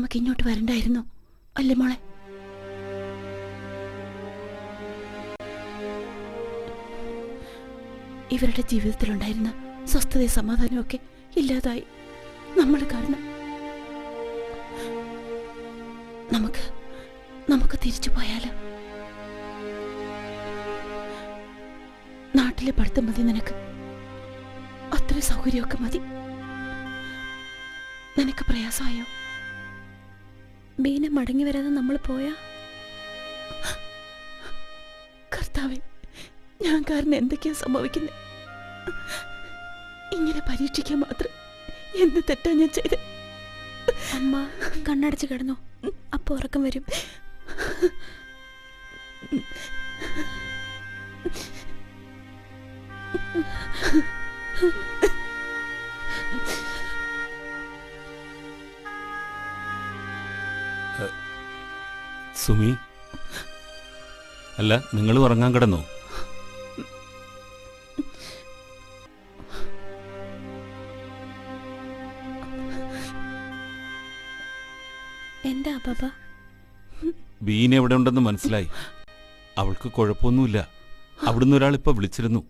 നമുക്ക് ഇങ്ങോട്ട് വരണ്ടായിരുന്നു അല്ലേ മോളെ? ഇവരുടെ ജീവിതത്തിലുണ്ടായിരുന്ന സ്വസ്ഥതയും സമാധാനവും ഒക്കെ ഇല്ലാതായി നമ്മൾ കാരണം. നമുക്ക് തിരിച്ചു പോയാലോ? നാട്ടിലെ പഠിത്തം മതി നിനക്ക്, അത്ര സൗകര്യമൊക്കെ മതി. നിനക്ക് പ്രയാസമായോ? ബീന മടങ്ങി വരാതെ നമ്മൾ പോയാ? കർത്താവേ, ഞാൻ കാരണം എന്തൊക്കെയാ സംഭവിക്കുന്നത്? ഇങ്ങനെ പരീക്ഷിക്കാൻ മാത്രം എന്ത് തെറ്റാ ഞാൻ ചെയ്ത്? അമ്മ കണ്ണടച്ച് കിടന്നോ, അപ്പൊ ഉറക്കം വരും. സുമി, അല്ല, നിങ്ങൾ ഉറങ്ങാൻ കിടന്നോ? എന്താ പാപ്പ? ബീന എവിടെ ഉണ്ടെന്ന് മനസ്സിലായി. അവൾക്ക് കുഴപ്പമൊന്നുമില്ല. അവിടുന്ന് ഒരാളിപ്പോ വിളിച്ചിരുന്നു.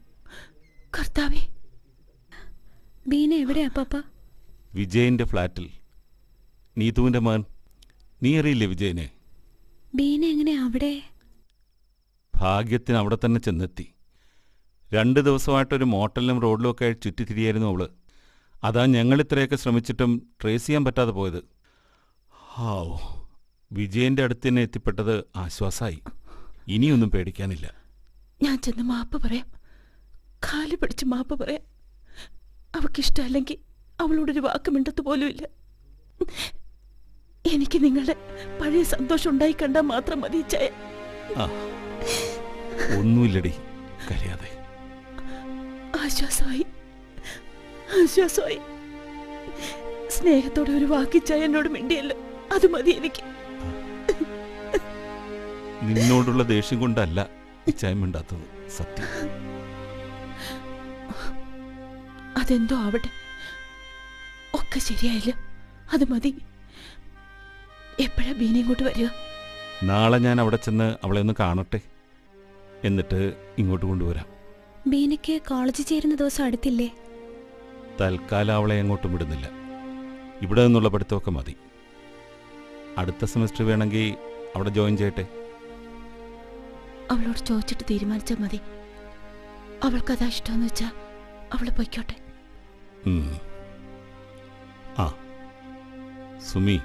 കർത്താവേ, ബീന എവിടെയാ പാപ്പ? വിജയന്റെ ഫ്ലാറ്റിൽ. നീതുവിന്റെ മകൻ. നീ അറിയില്ലേ വിജയനെ? ബീന എങ്ങനെ അവിടെ? ഭാഗ്യത്തിന് അവിടെ തന്നെ ചെന്നെത്തി. 2 ദിവസമായിട്ടൊരു മോട്ടലിലും റോഡിലും ഒക്കെ ചുറ്റിത്തിരിയായിരുന്നു അവള്. അതാ ഞങ്ങൾ ഇത്രയൊക്കെ ശ്രമിച്ചിട്ടും ട്രേസ് ചെയ്യാൻ പറ്റാതെ പോയത്. ഹാവോ, വിജയന്റെ അടുത്ത് തന്നെ എത്തിപ്പെട്ടത് ആശ്വാസമായി. ഇനിയൊന്നും പേടിക്കാനില്ല. ഞാൻ ചെന്ന് മാപ്പ് പറയാം, കാല് പിടിച്ച് മാപ്പ് പറയാം. അവക്കിഷ്ടമല്ലെങ്കിൽ അവളോടൊരു വാക്ക് മിണ്ടത്ത് പോലുമില്ല. എനിക്ക് നിങ്ങളുടെ പഴയ സന്തോഷം ഉണ്ടായി കണ്ടാൽ മാത്രം മതി ചായ. ഒന്നുമില്ലടി, കരയാതെ. ആശ്വാസമായി, ആശ്വാസമായി. സ്നേഹത്തോടെ ഒരു വാക്കിച്ചായ എന്നോട് മിണ്ടിയല്ലോ, അത് മതി എനിക്ക്. നിന്നോടുള്ള ദേഷ്യം കൊണ്ടല്ല ഇച്ചായം മിണ്ടാത്തത്, സത്യം. അതെന്തോ ആവട്ടെ, ഒക്കെ ശരിയായില്ല, അത് മതി. എപ്പോഴാ ബീന ഇങ്ങോട്ട് വരിക? നാളെ ഞാൻ അവിടെ ചെന്ന് അവളെ ഒന്ന് കാണട്ടെ, എന്നിട്ട് ഇങ്ങോട്ട് കൊണ്ടുവരാം. ബീനയ്ക്ക് കോളേജിൽ ചേരുന്ന ദിവസം അടുത്തില്ലേ? തൽക്കാലം അവളെ എങ്ങോട്ടും വിടുന്നില്ല. ഇവിടെ നിന്നുള്ള പഠിത്തമൊക്കെ മതി. അടുത്ത സെമസ്റ്റർ വേണമെങ്കിൽ അവിടെ ജോയിൻ ചെയ്യട്ടെ. അവളോട് ചോദിച്ചിട്ട് തീരുമാനിച്ചാൽ മതി. അവൾക്കതാ ഇഷ്ടമെന്ന് വെച്ചാ അവള് പൊയ്ക്കോട്ടെ. ആ സുമി,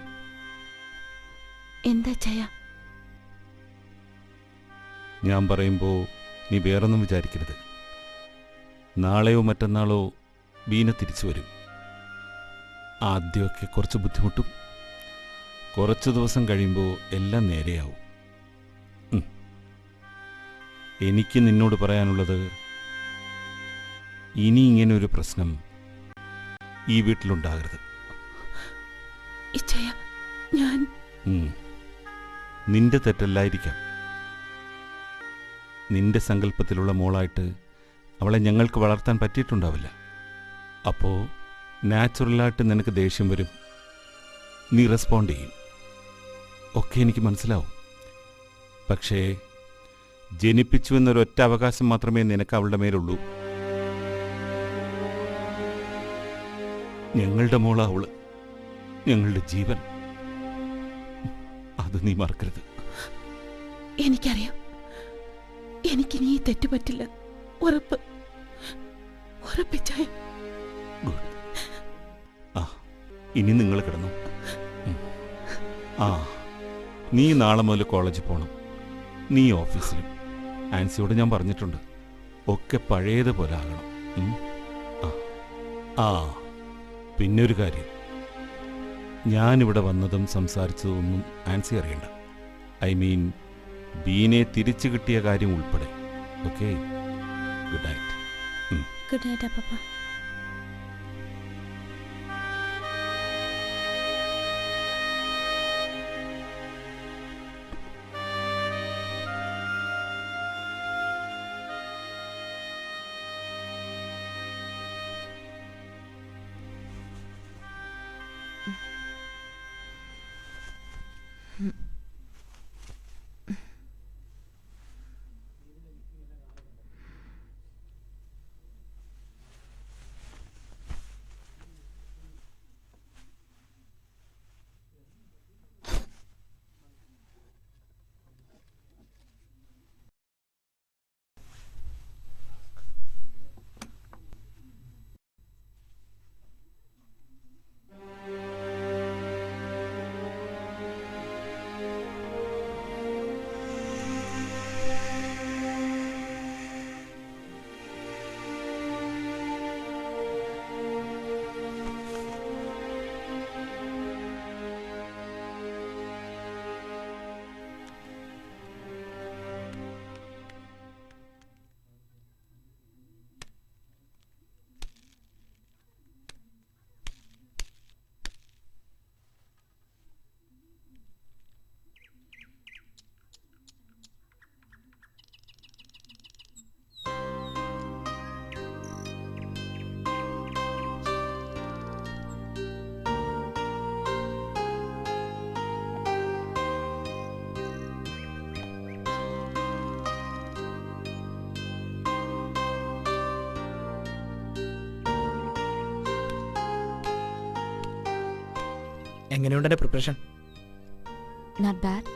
എന്താ ചായ? ഞാൻ പറയുമ്പോൾ നീ വേറൊന്നും വിചാരിക്കരുത്. നാളെയോ മറ്റന്നാളോ ബീന തിരിച്ചു വരും. ആദ്യമൊക്കെ കുറച്ച് ബുദ്ധിമുട്ടും, കുറച്ച് ദിവസം കഴിയുമ്പോൾ എല്ലാം നേരെയാവും. എനിക്ക് നിന്നോട് പറയാനുള്ളത്, ഇനി ഇങ്ങനൊരു പ്രശ്നം ഈ വീട്ടിലുണ്ടാകരുത്. ഞാൻ നിന്റെ തെറ്റല്ലായിരിക്കാം. നിന്റെ സങ്കല്പത്തിലുള്ള മോളായിട്ട് അവളെ ഞങ്ങൾക്ക് വളർത്താൻ പറ്റിയിട്ടുണ്ടാവില്ല. അപ്പോൾ നാച്ചുറലായിട്ട് നിനക്ക് ദേഷ്യം വരും, നീ റെസ്പോണ്ട് ചെയ്യും, ഒക്കെ എനിക്ക് മനസ്സിലാവും. പക്ഷേ ജനിപ്പിച്ചു എന്നൊരൊറ്റ അവകാശം മാത്രമേ നിനക്ക് അവളുടെ മേലുള്ളൂ. ഞങ്ങളുടെ മോളാ അവള്, ഞങ്ങളുടെ ജീവൻ. അത് നീ മറക്കരുത്. എനിക്കറിയാം, എനിക്ക് നീ തെറ്റ് പറ്റില്ല, ഉറപ്പ്, ഉറപ്പിച്ചായ. ഗുഡ്. ആ, ഇനി നിങ്ങൾ കിടന്നു. ആ, നീ നാളെ മുതൽ കോളേജിൽ പോകണം. നീ ഓഫീസിലും. ആൻസിയോട് ഞാൻ പറഞ്ഞിട്ടുണ്ട്, ഒക്കെ പഴയതുപോലെ ആകണം. ആ, പിന്നൊരു കാര്യം, ഞാനിവിടെ വന്നതും സംസാരിച്ചതും ഒന്നും ആൻസി അറിയണ്ട. ഐ മീൻ, ബീനെ തിരിച്ചു കിട്ടിയ കാര്യം ഉൾപ്പെടെ. Okay, good night. Good night പാപ്പ. എങ്ങനെയുണ്ട് എൻ്റെ പ്രിപ്പറേഷൻ? Not bad.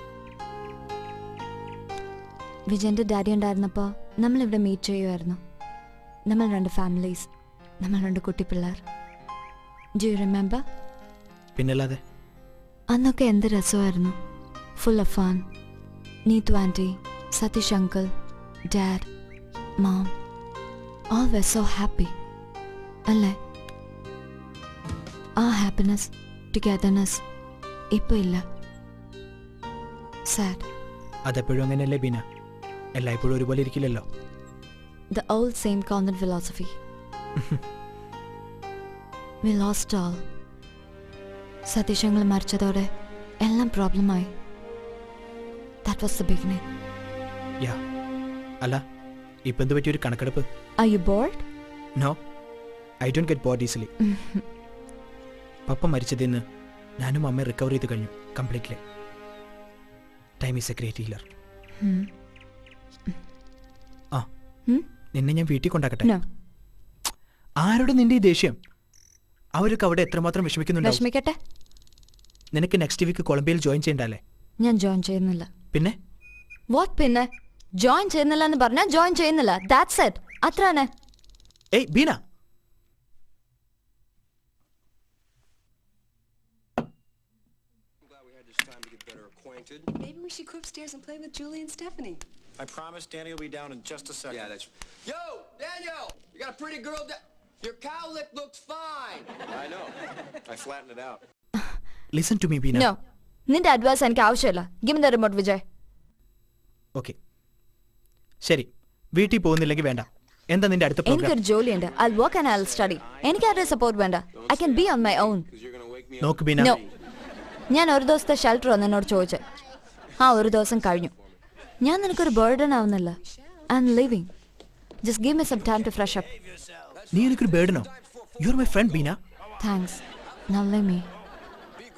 വിജയൻ്റെ ഡാഡി ഉണ്ടായിരുന്നപ്പോൾ നമ്മളിവിടെ മീറ്റ് ചെയ്യുമായിരുന്നു. നമ്മൾ 2 ഫാമിലീസ്, നമ്മൾ 2 കുട്ടി പിള്ളേർ. Do you remember? പിന്നല്ലാതെ. അന്നൊക്കെ എന്ത് രസമായിരുന്നു. Full of fun. Neethu aunty, Satheesh uncle, dad, mom, all were so happy അല്ലേ? ആ ഹാപ്പിനെസ്, ടുഗദർനെസ് ഇപ്പോൾ ഇല്ല. സാഡ്. അതെപ്പോഴും അങ്ങനെയല്ലേ ബീന? എല്ലായ്പ്പോഴും ഒരുപോലെ ഇരിക്കില്ലല്ലോ. The old same convent philosophy. We lost all. സതീശങ്ങൾ മരിച്ചതോടെ എല്ലാം പ്രോബ്ലമായി. That was the beginning. യാ. അല്ല, ഇപ്പം എന്ത് പറ്റിയൊരു കണക്കെടുപ്പ്? Are you bored? No, I don't get bored easily. പപ്പ മരിച്ചതിന്ന് ഞാനും അമ്മ റിക്കവർ ചെയ്ത് കഴിഞ്ഞു completely. Time is a great healer. ആ, നിന്നെ ഞാൻ വീട്ടിൽ കൊണ്ടാക്കട്ടെ? No. ആരോട് നിന്റെ ഈ ദേഷ്യം? അവരൊക്കെ അവിടെ എത്രമാത്രം വിഷമിക്കുന്നുണ്ടാവും. വിഷമിക്കട്ടെ. നിനക്ക് നെക്സ്റ്റ് വീക്ക് കൊളംബിയയിൽ ജോയിൻ ചെയ്യണ്ടല്ലേ? ഞാൻ ജോയിൻ ചെയ്യുന്നില്ല. പിന്നെ? വാട്ട് പിന്നെ? ജോയിൻ ചെയ്യുന്നില്ല എന്ന് പറഞ്ഞാൽ ജോയിൻ ചെയ്യുന്നില്ല. That's it. അത്രയാണ്. ഏയ് Beena, Maybe we should go upstairs and play with Julie and Stephanie. I promise Danny will be down in just a second. Yeah, that's... Yo, Daniel! You got a pretty girl Your cowlick looks fine! I know. I flattened it out. Listen to me Beena. No. നിന്റെ advice എനിക്ക് ആവശ്യമില്ല. Give me the remote, Vijay. Okay, ശരി. വീട്ടിൽ പോകുന്നില്ലെങ്കിൽ വേണ്ട. എന്താ നിന്റെ അടുത്ത programme? എനിക്കൊരു ജോലിയുണ്ട്. I'll work and I'll study. എനിക്ക് ആരുടെ സപ്പോർട്ട് വേണ്ട. I can be on my own. നോക്ക് ബീന. No. ഞാൻ ഒരു ദിവസത്തെ ഷെൽട്ടർ വന്ന് എന്നോട് ചോദിച്ചു. ആ ഒരു ദിവസം കഴിഞ്ഞു. ഞാൻ നിനക്കൊരു ബേർഡൻ ആവുന്നില്ല. I am living. Just give me some time to fresh up. നീ എനിക്കൊരു ബേർഡനോ? You are my friend Beena. Thanks. Now let me.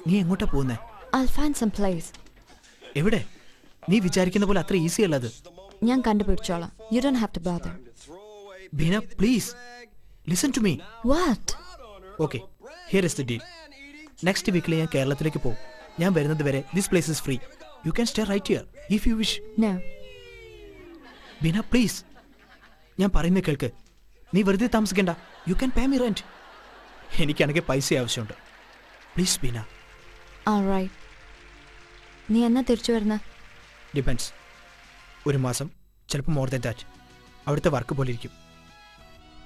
നീ എങ്ങോട്ടാ പോകുന്നേ? I'll find some place. എവിടെ? നീ വിചാരിക്കുന്ന പോലെ അത്ര ഈസി അല്ല അത്. ഞാൻ കണ്ടുപിടിച്ചോളാം. You don't have to bother. Beena, please listen to me. What? Okay, here is the deal. Next വീക്കിൽ ഞാൻ കേരളത്തിലേക്ക് പോകും. ഞാൻ വരുന്നത് വരെ this place is free. You can stay right here if you wish. No. Beena please, ഞാൻ പറയുന്നത് കേൾക്ക്. നീ വെറുതെ താമസിക്കണ്ട. You can pay me rent. എനിക്കാണെങ്കിൽ പൈസ ആവശ്യമുണ്ട്. പ്ലീസ് ബീന. All right. നീ എന്നാ തിരിച്ചു വരുന്ന? ഡിപ്പെൻഡ്സ്. ഒരു മാസം, ചിലപ്പോൾ മോർ ദാൻ ദാറ്റ്. അവിടുത്തെ വർക്ക് പോലെ ഇരിക്കും.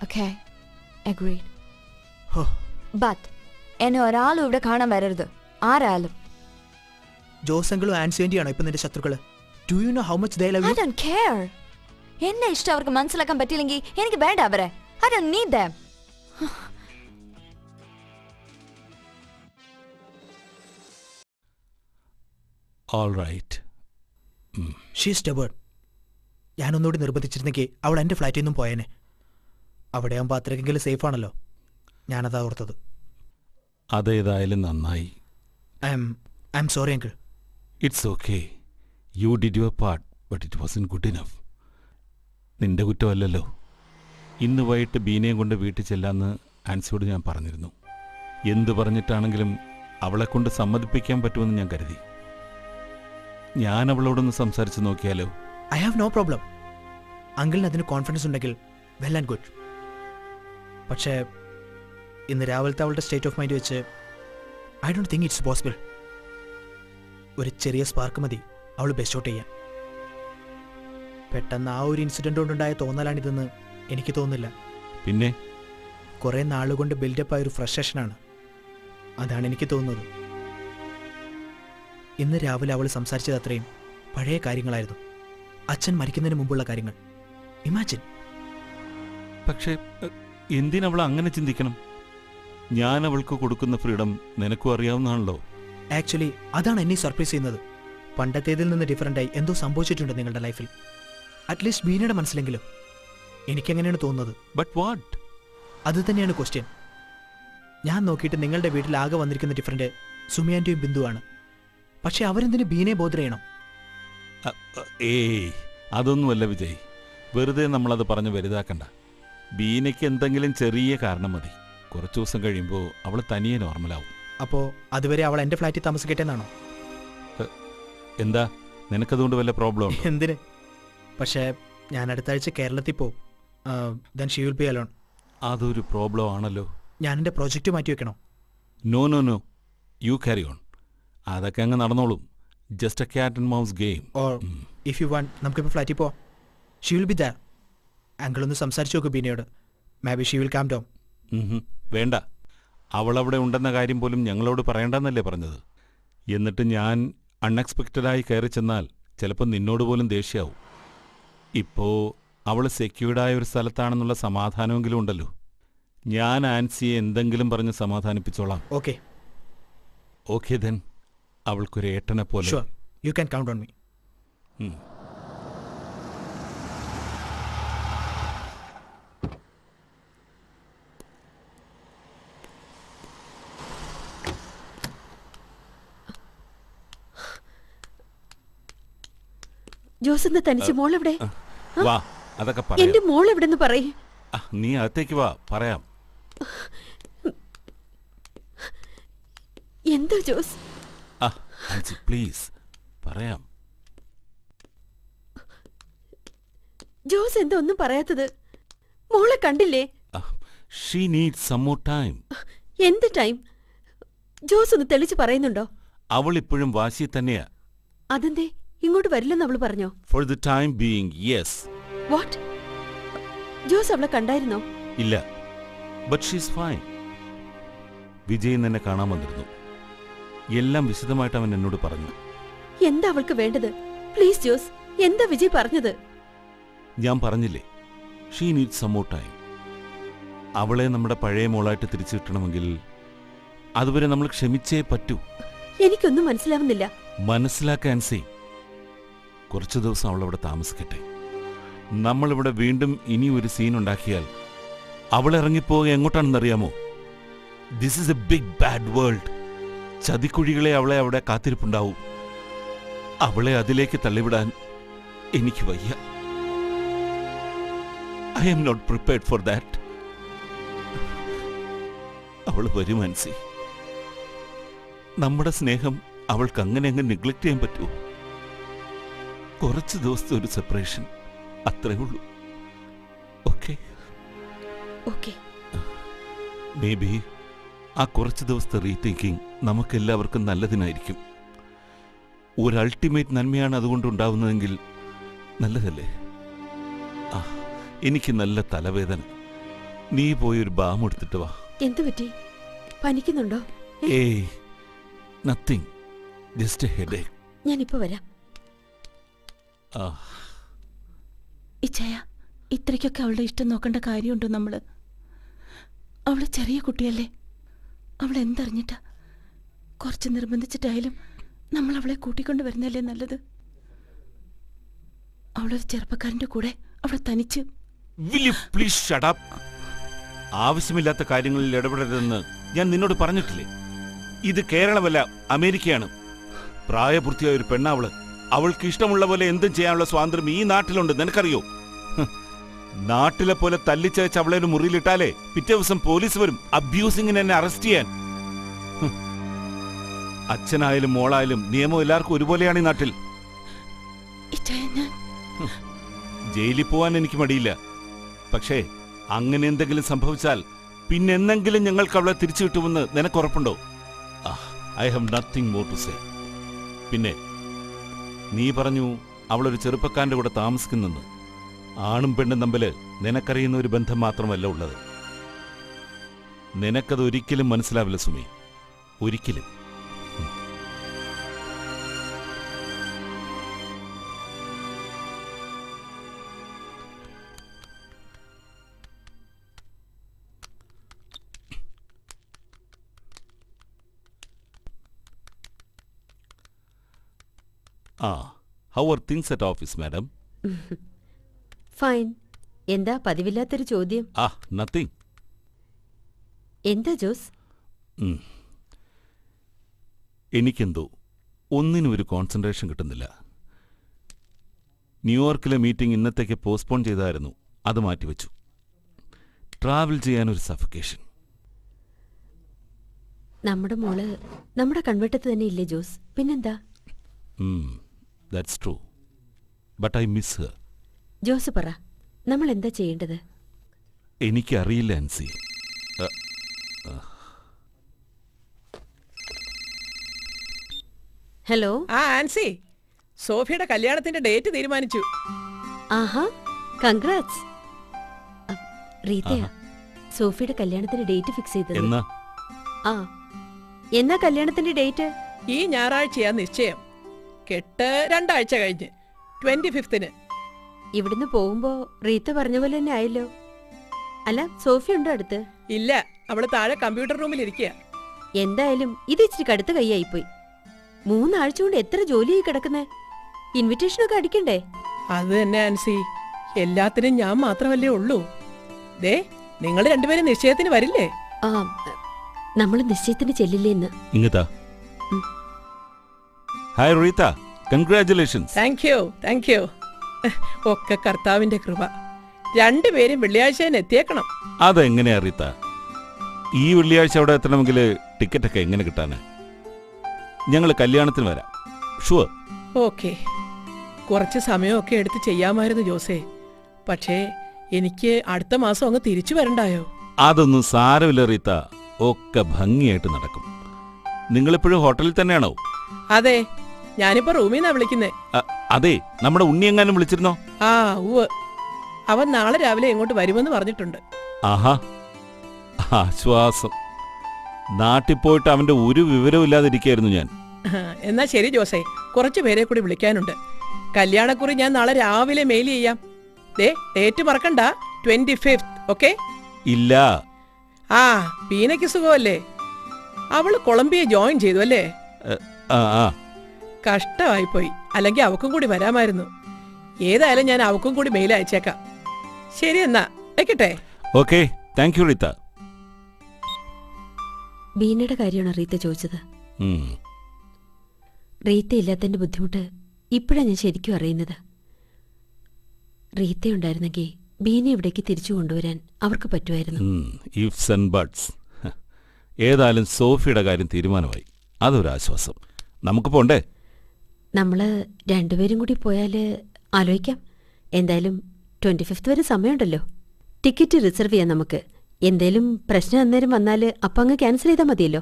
Okay. Agreed. ഹോ, But എന്നെ ഒരാളും ഇവിടെ കാണാൻ വരരുത്. ആരായാലും. ജോസങ്കിളും ആൻസിയാൻറ്റിയാണോ ഇപ്പം നിന്റെ ശത്രുക്കള്? Do you know how much they love I you? don't care. എന്നെ ഇഷ്ടം അവർക്ക് മനസ്സിലാക്കാൻ പറ്റിയില്ലെങ്കിൽ എനിക്ക് വേണ്ട അവരെ. I don't need them. All right. She is stubborn. ഞാനൊന്നുകൂടി നിർബന്ധിച്ചിരുന്നെങ്കിൽ അവൾ എൻ്റെ ഫ്ലാറ്റിൽ നിന്നും പോയേനെ. അവിടെ ആകുമ്പോൾ അത്രയ്ക്കെങ്കിലും സേഫ് ആണല്ലോ. ഞാനതാ ഓർത്തത്. അതേതായാലും നന്നായി. I am sorry uncle. It's okay. You did your part, but it Vasan good enough. നിന്റെ കുറ്റമല്ലല്ലോ. ഇന്ന് വൈകിട്ട് ബീനയും കൊണ്ട് വീട്ടിൽ ചെല്ലാന്ന് ആൻസിയോട് ഞാൻ പറഞ്ഞിരുന്നു. എന്തു പറഞ്ഞിട്ടാണെങ്കിലും അവളെക്കൊണ്ട് സമ്മതിപ്പിക്കാൻ പറ്റുമെന്ന് ഞാൻ കരുതി. ഞാൻ അവളോടൊന്ന് സംസാരിച്ച് നോക്കിയാലോ? I have no problem. അങ്കിളിന് അതിന് കോൺഫിഡൻസ് ഉണ്ടെങ്കിൽ വെൽ ആൻഡ് ഗുഡ്. പക്ഷേ ഇന്ന് രാവിലത്തെ അവളുടെ സ്റ്റേറ്റ് ഓഫ് മൈൻഡ് വെച്ച് I don't think it's possible. ഒരു ചെറിയ സ്പാർക്ക് മതി അവൾ ബെസ്റ്റ് ഔട്ട് ചെയ്യാൻ. പെട്ടെന്ന് ആ ഒരു ഇൻസിഡൻ്റ് കൊണ്ടുണ്ടായ തോന്നലാണിതെന്ന് എനിക്ക് തോന്നുന്നില്ല. പിന്നെ കുറേ നാളുകൊണ്ട് ബിൽഡപ്പ് ആയൊരു ഫ്രസ്ട്രേഷനാണ്. അതാണ് എനിക്ക് തോന്നുന്നത്. ഇന്ന് രാവിലെ അവൾ സംസാരിച്ചത് അത്രയും പഴയ കാര്യങ്ങളായിരുന്നു. അച്ഛൻ മരിക്കുന്നതിന് മുമ്പുള്ള കാര്യങ്ങൾ. ഇമാജിൻ. പക്ഷേ എന്തിനവൾ അങ്ങനെ ചിന്തിക്കണം? ഞാൻ അവൾക്ക് കൊടുക്കുന്ന ഫ്രീഡം നിനക്കും അറിയാവുന്നതാണല്ലോ. ആക്ച്വലി അതാണ് എന്നെ സർപ്രൈസ് ചെയ്യുന്നത്. പണ്ടത്തേതിൽ നിന്ന് ഡിഫറൻ്റായി എന്തോ സംഭവിച്ചിട്ടുണ്ട് നിങ്ങളുടെ ലൈഫിൽ. അറ്റ്ലീസ്റ്റ് ബീനയുടെ മനസ്സിലെങ്കിലും. എനിക്കെങ്ങനെയാണ് തോന്നുന്നത്. But what? അത് തന്നെയാണ് ക്വസ്റ്റ്യൻ. ഞാൻ നോക്കിയിട്ട് നിങ്ങളുടെ വീട്ടിൽ ആകെ വന്നിരിക്കുന്ന ഡിഫറൻറ്റ് സുമിയാൻ്റെയും ബിന്ദുവാണ്. പക്ഷെ അവരെന്തിന് ബീനയെ ബോധർ ചെയ്യണം? ഏയ്, അതൊന്നുമല്ല വിജയ്. വെറുതെ നമ്മളത് പറഞ്ഞ് വലുതാക്കണ്ട. ബീനയ്ക്ക് എന്തെങ്കിലും ചെറിയ കാരണം മതി. കുറച്ച് ദിവസം കഴിയുമ്പോൾ അവൾ തനിയെ നോർമലാവും. അപ്പോൾ അതുവരെ അവൾ എൻ്റെ ഫ്ലാറ്റിൽ താമസിക്കട്ടെ എന്നാണോ? എന്താ നിനക്കതുകൊണ്ട് വല്ല പ്രോബ്ലം ഉണ്ടോ? എന്തിന്? പക്ഷേ ഞാൻ അടുത്ത ആഴ്ച കേരളത്തിൽ പോവും. Then she will be alone. അതൊരു പ്രോബ്ലം ആണല്ലോ. ഞാൻ എൻ്റെ പ്രോജക്റ്റ് മാറ്റി വെക്കണോ? No no no, you carry on. അതൊക്കെ അങ്ങ് നടന്നോളും. Just a cat and mouse game. Or if you want നമുക്കിപ്പോൾ ഫ്ലാറ്റിൽ പോവാം. She will be there. അങ്കിളൊന്ന് സംസാരിച്ചു നോക്കൂ ബീനയോട്. Maybe she will calm down. വേണ്ട, അവളവിടെ ഉണ്ടെന്ന കാര്യം പോലും ഞങ്ങളോട് പറയണ്ടെന്നല്ലേ പറഞ്ഞത്. എന്നിട്ട് ഞാൻ അൺഎക്സ്പെക്റ്റഡായി കയറി ചെന്നാൽ ചിലപ്പോൾ നിന്നോട് പോലും ദേഷ്യമാവും. ഇപ്പോൾ അവൾ സെക്യൂർഡായ ഒരു സ്ഥലത്താണെന്നുള്ള സമാധാനമെങ്കിലും ഉണ്ടല്ലോ. ഞാൻ ആൻസിയെ എന്തെങ്കിലും പറഞ്ഞ് സമാധാനിപ്പിച്ചോളാം. Okay okay then. അവൾക്കൊരു ഏട്ടനെ പോലെ. Sure, you can count on me. Jose എന്ന് തനിച്ച് മോളെവിടെ? വാ, അതൊക്കെ എന്റെ പറയാം. മോൾ എവിടെന്ന് പറയേ. നീ അകത്തേക്ക് വാ, പറയാം. എന്താ ജോസ്? ആൻസി പ്ലീസ്, പറയാം. ജോസ് എന്താ ഒന്നും പറയാത്തത്? മോളെ കണ്ടില്ലേ? She needs some more time. എന്ത് ടൈം? ജോസ് ഒന്ന് തെളിച്ച് പറയുന്നുണ്ടോ? അവൾ ഇപ്പോഴും വാശി തന്നെയാ. അതെന്തേ ഇങ്ങോട്ട് വരില്ലെന്ന് അവള് പറഞ്ഞോ? For the time being, yes. What? Jose അവളെ കണ്ടായിരുന്നോ? ഇല്ല, ബട്ട് ഷീസ് ഫൈൻ. വിജയൻ എന്നെ കാണാൻ വന്നിരുന്നു. എല്ലാം വിശദമായിട്ട് അവൻ എന്നോട് പറഞ്ഞു. എന്താ അവൾക്ക് വേണ്ടത്? പ്ലീസ് ജോസ്, എന്താ വിജയ് പറഞ്ഞത്? ഞാൻ പറഞ്ഞില്ലേ, she needs some more time. അവളെ നമ്മുടെ പഴയ മോളായിട്ട് തിരിച്ചു കിട്ടണമെങ്കിൽ അതുവരെ നമ്മൾ ക്ഷമിച്ചേ പറ്റൂ. എനിക്കൊന്നും മനസ്സിലാവുന്നില്ല. മനസ്സിലാക്കാൻ സേ, കുറച്ചു ദിവസം അവളവിടെ താമസിക്കട്ടെ. നമ്മളിവിടെ വീണ്ടും ഇനി ഒരു സീൻ ഉണ്ടാക്കിയാൽ അവൾ ഇറങ്ങിപ്പോവുക എങ്ങോട്ടാണെന്നറിയാമോ? This is a big bad world. ചതിക്കുഴികളെ അവളെ അവിടെ കാത്തിരിപ്പുണ്ടാവും. അവളെ അതിലേക്ക് തള്ളിവിടാൻ എനിക്ക് വയ്യ. I am not prepared for that. അവൾ വരും ആൻസി. നമ്മുടെ സ്നേഹം അവൾക്ക് അങ്ങനെ അങ്ങ് നെഗ്ലക്ട് ചെയ്യാൻ പറ്റുമോ? കുറച്ച് ദിവസത്തെ ഒരു സെപ്പറേഷൻ, അത്രേ ഉള്ളൂ. Okay okay. മേ ബി ആ കുറച്ച് ദിവസത്തെ റീതിങ്കിങ് നമുക്കെല്ലാവർക്കും നല്ലതിനായിരിക്കും. ഒരു അൾട്ടിമേറ്റ് നന്മയാണ് അതുകൊണ്ടുണ്ടാവുന്നതെങ്കിൽ നല്ലതല്ലേ? എനിക്ക് നല്ല തലവേദന. നീ പോയൊരു ബാം എടുത്തിട്ട് വാ. എന്തു പറ്റി? പനിക്കുന്നുണ്ടോ? ഏയ്, നത്തിങ്, ജസ്റ്റ് എ ഹെഡേക്ക്. ഞാനിപ്പോ വരാം. ഇച്ചയ, ഇത്രയ്ക്കൊക്കെ അവളുടെ ഇഷ്ടം നോക്കേണ്ട കാര്യമുണ്ടോ നമ്മള്? അവള് ചെറിയ കുട്ടിയല്ലേ. അവൾ എന്തറിഞ്ഞിട്ടാ? കുറച്ച് നിർബന്ധിച്ചിട്ടായാലും നമ്മൾ അവളെ കൂട്ടിക്കൊണ്ട് വരുന്നല്ലേ നല്ലത്. അവളൊരു ചെറുപ്പക്കാരന്റെ കൂടെ അവളെ തനിച്ച്. Will you please shut up? ആവശ്യമില്ലാത്ത കാര്യങ്ങളിൽ ഇടപെടരുതെന്ന് ഞാൻ നിന്നോട് പറഞ്ഞിട്ടില്ലേ? ഇത് കേരളമല്ല, അമേരിക്കയാണ്. പ്രായപൂർത്തിയായ ഒരു പെണ്ണാവള്. അവൾക്ക് ഇഷ്ടമുള്ള പോലെ എന്തും ചെയ്യാനുള്ള സ്വാതന്ത്ര്യം ഈ നാട്ടിലുണ്ട്, നിനക്കറിയോ? നാട്ടിലെ പോലെ തല്ലിച്ചയച്ച് അവളെ ഒരു മുറിയിലിട്ടാലേ പിറ്റേ ദിവസം പോലീസ് വരും അബ്യൂസിങ്ങിന് എന്നെ അറസ്റ്റ് ചെയ്യാൻ. അച്ഛനായാലും മോളായാലും നിയമം എല്ലാവർക്കും ഒരുപോലെയാണ് ഈ നാട്ടിൽ. ജയിലിൽ പോവാൻ എനിക്ക് മടിയില്ല. പക്ഷേ അങ്ങനെ എന്തെങ്കിലും സംഭവിച്ചാൽ പിന്നെന്തെങ്കിലും ഞങ്ങൾക്ക് അവളെ തിരിച്ചു കിട്ടുമെന്ന് നിനക്കുറപ്പുണ്ടോ? I have nothing more to say. പിന്നെ നീ പറഞ്ഞു അവളൊരു ചെറുപ്പക്കാരൻ്റെ കൂടെ താമസിക്കുന്നെന്ന്. ആണും പെണ്ണും തമ്മിൽ നിനക്കറിയുന്ന ഒരു ബന്ധം മാത്രമല്ല ഉള്ളത്. നിനക്കത് ഒരിക്കലും മനസ്സിലാവില്ല സുമി, ഒരിക്കലും. How are things at office, madam? Fine. എന്താ പതിവില്ലാത്തൊരു ചോദ്യം? Nothing. എന്താ ജോസ്? എനിക്കെന്തോ ഒന്നിനും ഒരു കോൺസെൻട്രേഷൻ കിട്ടുന്നില്ല. ന്യൂയോർക്കിലെ മീറ്റിംഗ് ഇന്നത്തേക്ക് പോസ്റ്റ്പോൺ ചെയ്തായിരുന്നു, അത് മാറ്റിവെച്ചു. ട്രാവൽ ചെയ്യാനൊരു സഫക്കേഷൻ. നമ്മുടെ മോള് നമ്മുടെ കൺവെട്ടത്ത് തന്നെ ഇല്ലേ ജോസ്? പിന്നെന്താ? That's true. But I miss Har. Jose പറ, നമ്മൾ എന്താ ചെയ്യേണ്ടത്? എനിക്കറിയില്ല ആൻസി. ഹലോ. ആൻസി, സോഫിയുടെ കല്യാണത്തിന്റെ ഡേറ്റ് തീരുമാനിച്ചു. ആഹാ, കൺഗ്രാറ്റ്സ്. റീത്തയാ സോഫിയുടെ കല്യാണത്തിന്റെ ഡേറ്റ് ഫിക്സ് ചെയ്തത്. എന്നാ കല്യാണത്തിന്റെ ഡേറ്റ്? ഈ ഞായറാഴ്ചയാ നിശ്ചയം. കെട്ട് 2 ആഴ്ച കഴിഞ്ഞ് 25ന്. ഇവിടുന്ന് പോകുമ്പോ റീത്ത പറഞ്ഞ പോലെ തന്നെ ആയല്ലോ. അല്ല, സോഫി ഉണ്ടോ അടുത്ത്? ഇല്ല, അവള് താഴെ കമ്പ്യൂട്ടർ റൂമിൽ ഇരിക്കുക. എന്തായാലും ഇത് ഇച്ചിരി കടുത്ത കൈയായിപ്പോയി. 3 ആഴ്ച കൊണ്ട് എത്ര ജോലിയായി കിടക്കുന്നേ. ഇൻവിറ്റേഷനൊക്കെ അടിക്കണ്ടേ? അത് തന്നെ ആൻസി, എല്ലാത്തിനും ഞാൻ മാത്രമല്ലേ ഉള്ളൂ. ദേ, നിങ്ങൾ രണ്ടുപേരും നിശ്ചയത്തിന് വരില്ലേ? നമ്മൾ നിശ്ചയത്തിന് ചെല്ലില്ലേ ഇന്ന്? ഇങ്ങത്താ. Hi Reetha, congratulations. Thank you. ഒക്കെ കർത്താവിന്റെ കൃപ. രണ്ടുപേരും വെള്ളിയാഴ്ച എത്തിയേക്കണം. അതെങ്ങനെയാ റീത്ത? ഈ വെള്ളിയാഴ്ച അവിടെ എത്തണമെങ്കിൽ ടിക്കറ്റൊക്കെ എങ്ങനെ കിട്ടാന്? ഞങ്ങൾ കല്യാണത്തിന് വരാം. ഷുവർ. ഓക്കെ. കുറച്ച് സമയമൊക്കെ എടുത്ത് ചെയ്യാമായിരുന്നു ജോസേ. പക്ഷേ എനിക്ക് അടുത്ത മാസം അങ്ങ് തിരിച്ചു വരണ്ടായോ? അതൊന്നും സാരമില്ല റീത്ത, ഒക്കെ ഭംഗിയായിട്ട് നടക്കും. നിങ്ങളിപ്പോഴും ഹോട്ടലിൽ തന്നെയാണോ? അതെ, ഞാനിപ്പോ റൂമിൽ നിന്നാ വിളിക്കുന്നേ. അതെ, നമ്മുടെ ഉണ്ണി എങ്ങാനും വിളിച്ചിരുന്നോ? ഉവ്വ്. അവൻ നാളെ രാവിലെ ഇങ്ങോട്ട് വരുമെന്ന് പറഞ്ഞിട്ടുണ്ട്. ആഹാ, ആശ്വാസം. നാട്ടിൽ പോയിട്ട് അവന്റെ ഒരു വിവരവും ഇല്ലാതിരിക്കായിരുന്നു ഞാൻ. എന്നാ ശരി ജോസേ, കുറച്ചു പേരെ കൂടി വിളിക്കാനുണ്ട്. കല്യാണക്കുറി ഞാൻ നാളെ രാവിലെ മെയിൽ ചെയ്യാം. ഡേറ്റ് മറക്കണ്ട, 25th. ഓക്കെ? ഇല്ല. പീനയ്ക്ക് സുഖമല്ലേ? അവള് കൊളംബിയ ജോയിൻ ചെയ്തു അല്ലേ? കഷ്ടമായിപ്പോയി. അല്ലെങ്കിൽ അവക്കും കൂടി വരാമായിരുന്നു. ഏതായാലും ഞാൻ അവക്കും കൂടി മെയിൽ അയച്ചേക്കാം. ശരി, എന്നാ വെക്കട്ടെ. Okay, thank you Reetha. ബീനയുടെ കാര്യമാണോ റീത്ത ചോദിച്ചത്? റീത്ത ഇല്ലാത്തതിന്റെ ബുദ്ധിമുട്ട് ഇപ്പോഴാണ് ഞാൻ ശരിക്കും അറിയുന്നത്. റീത്ത ഉണ്ടായിരുന്നെങ്കിൽ ബീനെ ഇവിടേക്ക് തിരിച്ചു കൊണ്ടുവരാൻ അവർക്ക് പറ്റുമായിരുന്നു. Ifs and ബട്ട്സ്. ഏതായാലും സോഫിയുടെ കാര്യം തീരുമാനമായി. അതൊരാശ്വാസം. നമുക്ക് പോണ്ടേ? നമ്മള് രണ്ടുപേരും കൂടി പോയാല് ആലോചിക്കാം. എന്തായാലും 25th വരെ സമയമുണ്ടല്ലോ. ടിക്കറ്റ് റിസർവ് ചെയ്യാം നമുക്ക്. എന്തേലും പ്രശ്നം അന്നേരം വന്നാല് അപ്പം അങ്ങ് ക്യാൻസൽ ചെയ്താൽ മതിയല്ലോ.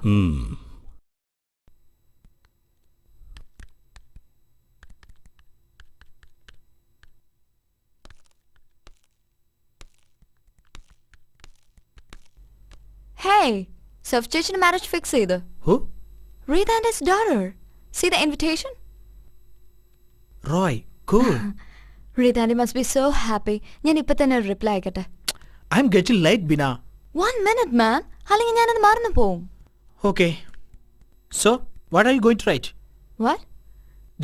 Hey, Soph ചേച്ചിയുടെ marriage fix ചെയ്തു. Who? Rita and his daughter. See the invitation? Roy, cool. Rita and he must be so happy. ഞാൻ ഇപ്പൊ തന്നെ ഒരു reply അയക്കട്ടെ. I'm getting late, Bina. 1 minute, man. അല്ലെങ്കിൽ ഞാനത് മറന്നു പോവും. Okay. So, what are you going to write? What?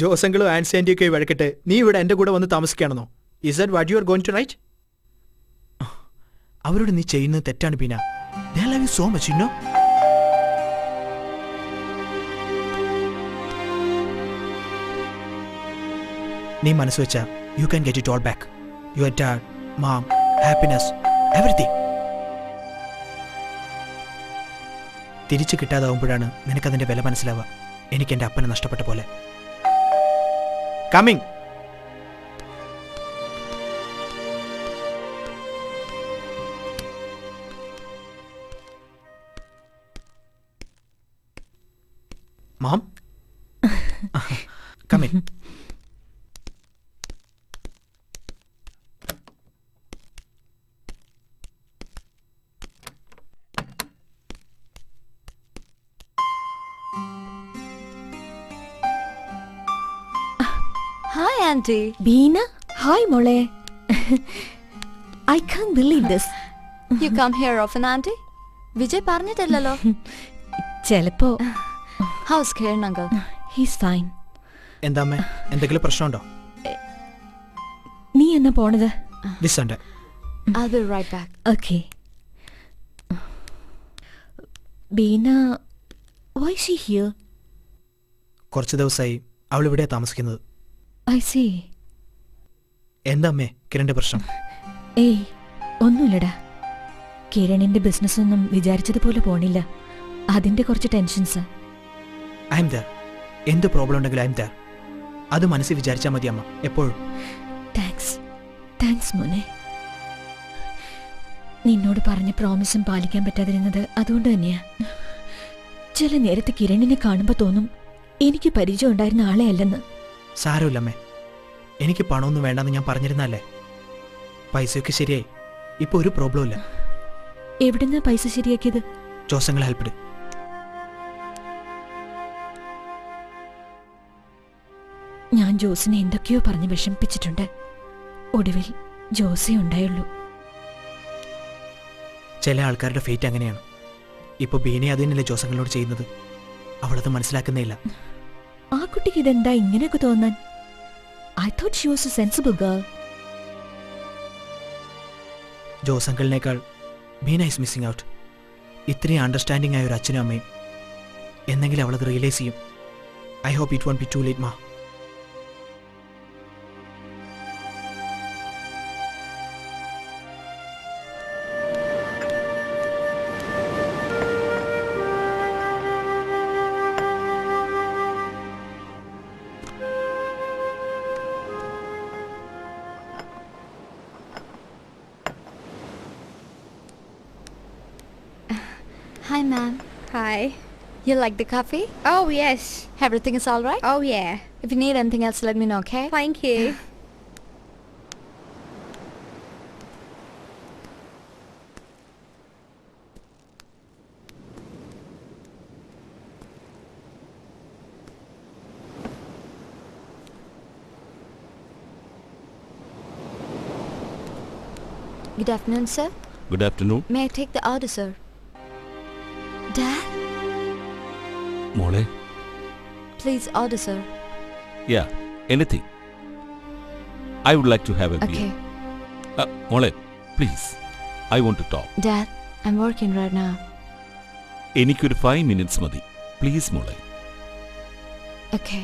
ജോസങ്ങളും Ancy ആൻറ്റിയൊക്കെ വഴക്കിട്ട് നീ ഇവിടെ എൻ്റെ കൂടെ വന്ന് താമസിക്കുകയാണെന്നോ? Is that what you are going to write? അവരോട് നീ ചെയ്യുന്നത് തെറ്റാണ് Beena. They love you so much, you know? നീ മനസ്സ് വെച്ചാ you can get it all back. Your dad, mom, happiness, everything. തിരിച്ചു കിട്ടാതാവുമ്പോഴാണ് നിനക്കതിൻ്റെ വില മനസ്സിലാവുക. എനിക്ക് എൻ്റെ അപ്പനെ നഷ്ടപ്പെട്ട പോലെ. Coming. Mom? Come in. Hi, Auntie. Beena? Hi, Mole. I can't believe this. You come here often, Auntie? Vijay പറഞ്ഞിട്ടില്ലല്ലോ. ചിലപ്പോ. How's Kiran, uncle? He's fine. എന്താമ്മേ, എന്തെങ്കിലും പ്രശ്നമുണ്ടോ? നീ എന്നാ പോണത്? This Sunday. I'll be right back. Okay. Beena, why is she here? കുറച്ച് ദിവസമായി അവൾ ഇവിടെ താമസിക്കുന്നത്. I see. എന്താമ്മേ കിരണിന്റെ പ്രശ്നം? ഏയ്, ഒന്നുമില്ലടാ. കിരണിന്റെ ബിസിനസ്സൊന്നും വിചാരിച്ചതുപോലെ പോണില്ല. അതിന്റെ കുറച്ച് ടെൻഷൻസ്. I M there. എന്ത് പ്രോബ്ലം ഉണ്ടെങ്കിലും ഐ എം ദർ. അത് മനസ്സിൽ വിചാരിച്ചാൽ മതി അമ്മ, എപ്പോഴും. താങ്ക്സ് മോനെ. നിന്നോട് പറഞ്ഞ പ്രോമിസും പാലിക്കാൻ പറ്റാതിരുന്നത് അതുകൊണ്ട് തന്നെയാ. ചില നേരത്തെ കിരണിനെ കാണുമ്പോൾ തോന്നും എനിക്ക് പരിചയം ഉണ്ടായിരുന്ന ആളെ അല്ലെന്ന്. സാരമില്ലമ്മേ, എനിക്ക് പണമൊന്നും വേണ്ടെന്ന് ഞാൻ പറഞ്ഞിരുന്നല്ലേ. പൈസയൊക്കെ ശരിയായി, ഇപ്പൊ ഒരു പ്രോബ്ലം ഇല്ല. എവിടുന്നാ പൈസ ശരിയാക്കിയത്? ജോസങ്ങൾ ഹെൽപ്ഡ്. ഞാൻ ജോസിനെ എന്തൊക്കെയോ പറഞ്ഞ് വിഷമിപ്പിച്ചിട്ടുണ്ട്. ഒടുവിൽ ജോസേ ഉണ്ടായുള്ളൂ. ചില ആൾക്കാരുടെ ഫേറ്റ് അങ്ങനെയാണ്. ഇപ്പൊ ബീനെ അത് തന്നെയല്ലേ ജോസങ്ങളോട് ചെയ്യുന്നത്. അവളത് മനസ്സിലാക്കുന്നേയില്ല. ആ കുട്ടിക്ക് ഇതെന്താ ഇങ്ങനെയൊക്കെ തോന്നാൻ? I thought she was a sensible girl. ജോസങ്കിളിനേക്കാൾ ബീന ഈസ് മിസ്സിംഗ് ഔട്ട്. ഇത്രയും അണ്ടർസ്റ്റാൻഡിംഗ് ആയ ഒരു അച്ഛനും അമ്മയും. എന്നെങ്കിലും അവളത് റിയലൈസ് ചെയ്യും. I hope it won't be too late ma. Hi, ma'am. Hi. You like the coffee? Oh, yes. Everything is all right? Oh, yeah. If you need anything else, let me know, okay? Thank you. Good afternoon, sir. Good afternoon. May I take the order, sir? Dad? മോളെ. Please order, sir. Yeah, anything. I would like to have a beer. Okay. മോളെ, please. I want to talk. Dad, I'm working right now. എനിക്കൊരു 5 minutes മതി. Please മോളെ. Okay.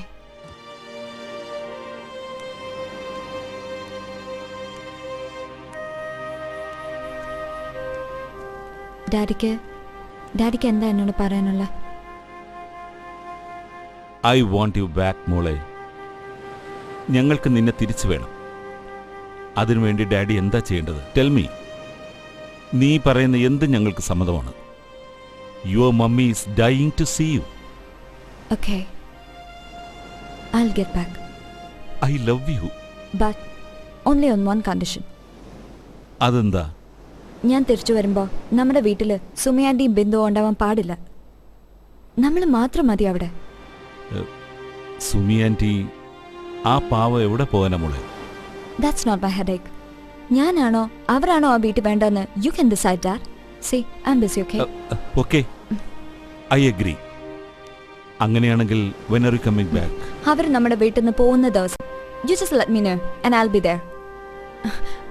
ഡാഡിക്ക് എന്താ എന്നോട് പറയാനുള്ള? I want you back മോളെ. ഞങ്ങൾക്ക് നിന്നെ തിരിച്ചു വേണം. അതിനുവേണ്ടി ഡാഡി എന്താ ചെയ്യേണ്ടത്? Tell me. നീ പറയുന്ന എന്ത് ഞങ്ങൾക്ക് സമ്മതമാണ്. Your mummy is dying to see you. Okay. I'll get back. I love you. But only on one condition. അതെന്താ? ഞാൻ തിരിച്ചു വരുമ്പോൾ നമ്മുടെ വീട്ടിൽ സുമയാൻ്റെയും ബിന്ദുവും ഉണ്ടാവാൻ പാടില്ല. നമ്മൾ മാത്രം മതി അവിടെ. സുമി ആൻറ്റി ആ പാവ എവിടെ പോകാനാ മോളെ? That's not my headache. ഞാനാണോ അവരാണോ ആ വീട്ടിൽ വേണ്ടെന്ന് you can decide that. See I am busy. Okay? Okay, I agree. അങ്ങനെയാണെങ്കിൽ when are you coming back? അവർ നമ്മുടെ വീട്ടിൽ നിന്ന് പോകുന്ന ദിവസം you just let me know and I'll be there.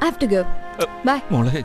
I have to go. Bye. മോളെ